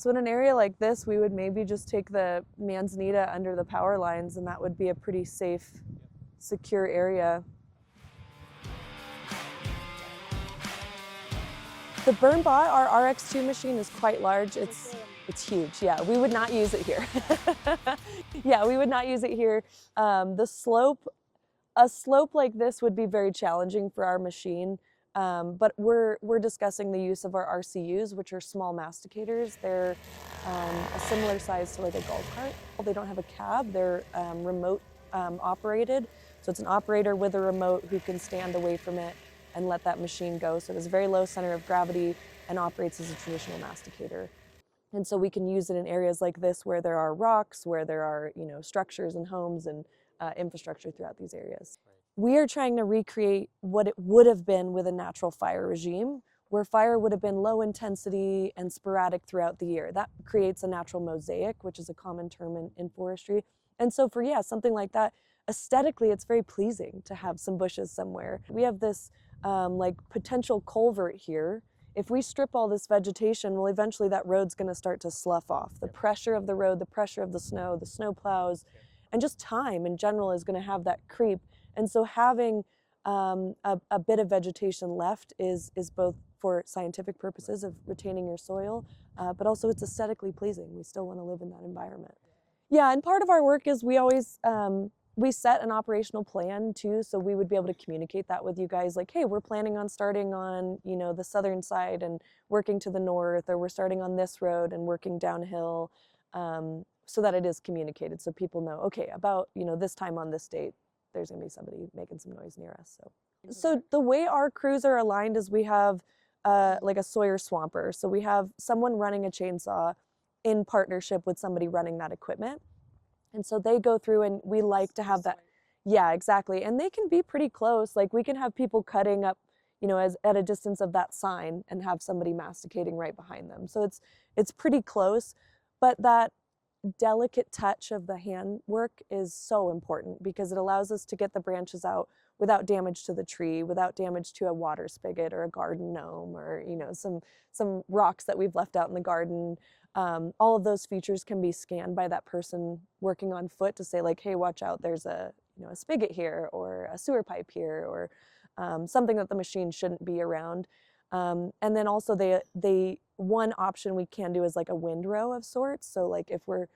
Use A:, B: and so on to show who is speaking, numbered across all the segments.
A: so in an area like this, we would maybe just take the manzanita under the power lines, and that would be a pretty safe, secure area. The BurnBot, our RX2 machine, is quite large. It's huge. Yeah, we would not use it here. Yeah, we would not use it here. A slope like this would be very challenging for our machine. But we're discussing the use of our RCUs, which are small masticators. They're a similar size to like a golf cart. They don't have a cab. They're remote operated. So it's an operator with a remote who can stand away from it and let that machine go. So it has a very low center of gravity and operates as a traditional masticator. And so we can use it in areas like this where there are rocks, where there are, structures and homes and infrastructure throughout these areas. We are trying to recreate what it would have been with a natural fire regime, where fire would have been low intensity and sporadic throughout the year. That creates a natural mosaic, which is a common term in forestry. And so for, something like that, aesthetically, it's very pleasing to have some bushes somewhere. We have this potential culvert here. If we strip all this vegetation, well, eventually that road's going to start to slough off. The pressure of the road, the pressure of the snow plows, and just time in general is going to have that creep. And so having a bit of vegetation left is both for scientific purposes of retaining your soil, but also it's aesthetically pleasing. We still want to live in that environment. Yeah, and part of our work is we always, we set an operational plan too, so we would be able to communicate that with you guys, like, hey, we're planning on starting on, the southern side and working to the north, or we're starting on this road and working downhill, so that it is communicated, so people know, okay, about, this time on this date, there's gonna be somebody making some noise near us. So the way our crews are aligned is we have like a Sawyer swamper. So we have someone running a chainsaw in partnership with somebody running that equipment. And so they go through, and we like to have that. Yeah, exactly. And they can be pretty close. Like we can have people cutting up, as at a distance of that sign and have somebody masticating right behind them. So it's pretty close, but that delicate touch of the handwork is so important because it allows us to get the branches out without damage to the tree, without damage to a water spigot or a garden gnome, or some rocks that we've left out in the garden. All of those features can be scanned by that person working on foot to say, like, hey, watch out, there's a spigot here, or a sewer pipe here, or something that the machine shouldn't be around. And then also one option we can do is like a windrow of sorts. So like if we're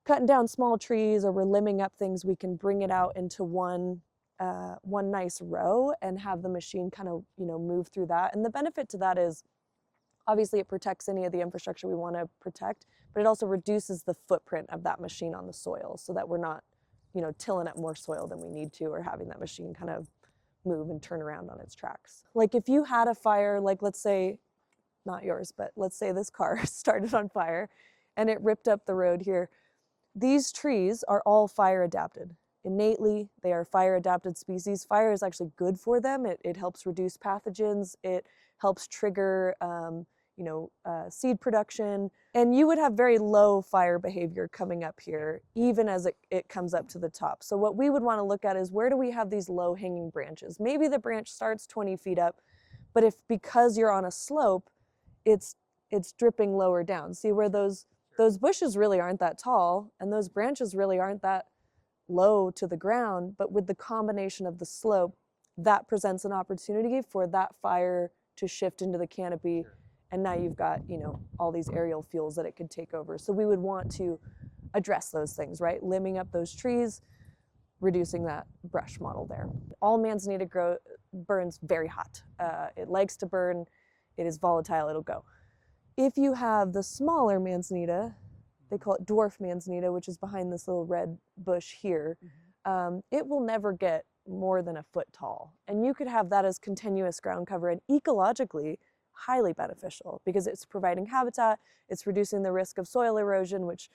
A: cutting down small trees or we're limbing up things, we can bring it out into one nice row and have the machine kind of, move through that. And the benefit to that is obviously it protects any of the infrastructure we want to protect, but it also reduces the footprint of that machine on the soil so that we're not, tilling up more soil than we need to, or having that machine kind of move and turn around on its tracks. Like if you had a fire, like let's say, not yours, but let's say this car started on fire and it ripped up the road here. These trees are all fire adapted. Innately, they are fire adapted species. Fire is actually good for them. It helps reduce pathogens. It helps trigger seed production. And you would have very low fire behavior coming up here, even as it comes up to the top. So what we would want to look at is, where do we have these low hanging branches? Maybe the branch starts 20 feet up, but because you're on a slope, it's dripping lower down. See where those bushes really aren't that tall, and those branches really aren't that low to the ground, but with the combination of the slope, that presents an opportunity for that fire to shift into the canopy. Sure. And now you've got, all these aerial fuels that it could take over. So we would want to address those things, right? Limbing up those trees, reducing that brush model there. All manzanita burns very hot. It likes to burn. It is volatile, it'll go. If you have the smaller manzanita, they call it dwarf manzanita, which is behind this little red bush here, it will never get more than a foot tall. And you could have that as continuous ground cover, and ecologically highly beneficial because it's providing habitat, it's reducing the risk of soil erosion, which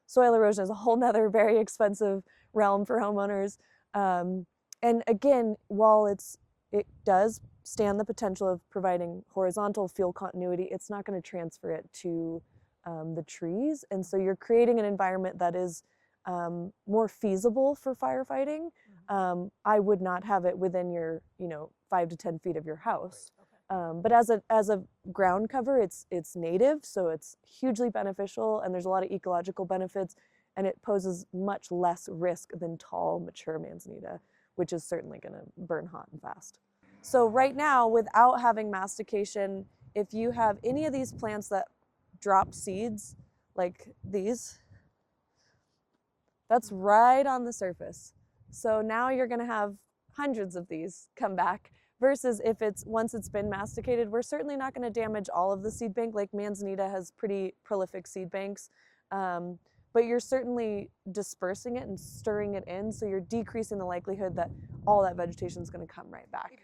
A: soil erosion is a whole nother very expensive realm for homeowners. And again, while it does stand the potential of providing horizontal fuel continuity, it's not going to transfer it to the trees. And so you're creating an environment that is more feasible for firefighting. I would not have it within your 5 to 10 feet of your house. But as a ground cover, it's native, so it's hugely beneficial, and there's a lot of ecological benefits, and it poses much less risk than tall, mature manzanita, which is certainly going to burn hot and fast. So right now, without having mastication, if you have any of these plants that drop seeds, like these, that's right on the surface. So now you're going to have hundreds of these come back, versus if once it's been masticated, we're certainly not going to damage all of the seed bank. Like manzanita has pretty prolific seed banks, but you're certainly dispersing it and stirring it in, so you're decreasing the likelihood that all that vegetation is going to come right back.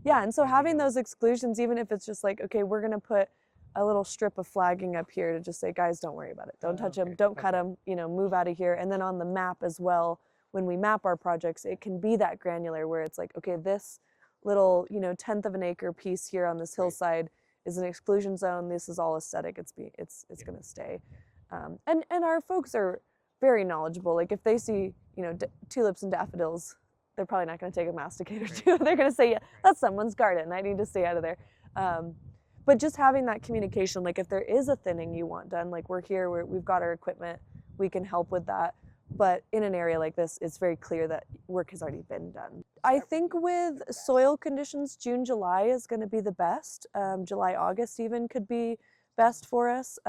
A: Yeah, and so having those exclusions, even if it's just like, okay, we're going to put a little strip of flagging up here to just say, guys, don't worry about it. Don't touch them, don't cut them, move out of here. And then on the map as well, when we map our projects, it can be that granular where it's like, okay, this little, 1/10 of an acre piece here on this hillside is an exclusion zone. This is all aesthetic. It's going to stay. And our folks are very knowledgeable. Like if they see, tulips and daffodils, they're probably not going to take a masticator too. They're going to say, yeah, that's someone's garden. I need to stay out of there. But just having that communication, like if there is a thinning you want done, like we're here, we've got our equipment, we can help with that. But in an area like this, it's very clear that work has already been done. I think with soil conditions, June, July is going to be the best. July, August even could be best for us.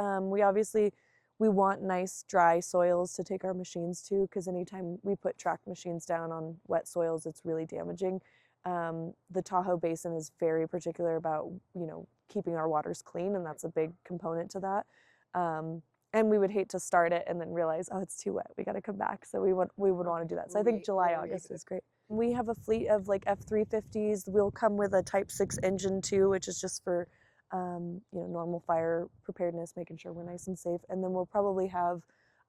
A: We want nice dry soils to take our machines to, because anytime we put track machines down on wet soils, it's really damaging. The Tahoe Basin is very particular about, keeping our waters clean, and that's a big component to that. And we would hate to start it and then realize, oh, it's too wet, we got to come back. So we would want to do that. So I think July, August is great. We have a fleet of like F350s. We'll come with a Type 6 engine too, which is just for normal fire preparedness, making sure we're nice and safe. And then we'll probably have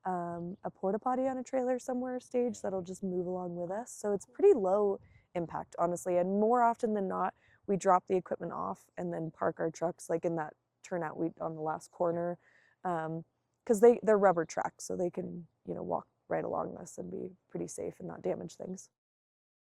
A: a porta potty on a trailer somewhere staged that'll just move along with us. So it's pretty low impact, honestly. And more often than not, we drop the equipment off and then park our trucks like in that turnout on the last corner, because they're rubber tracks, so they can walk right along this and be pretty safe and not damage things.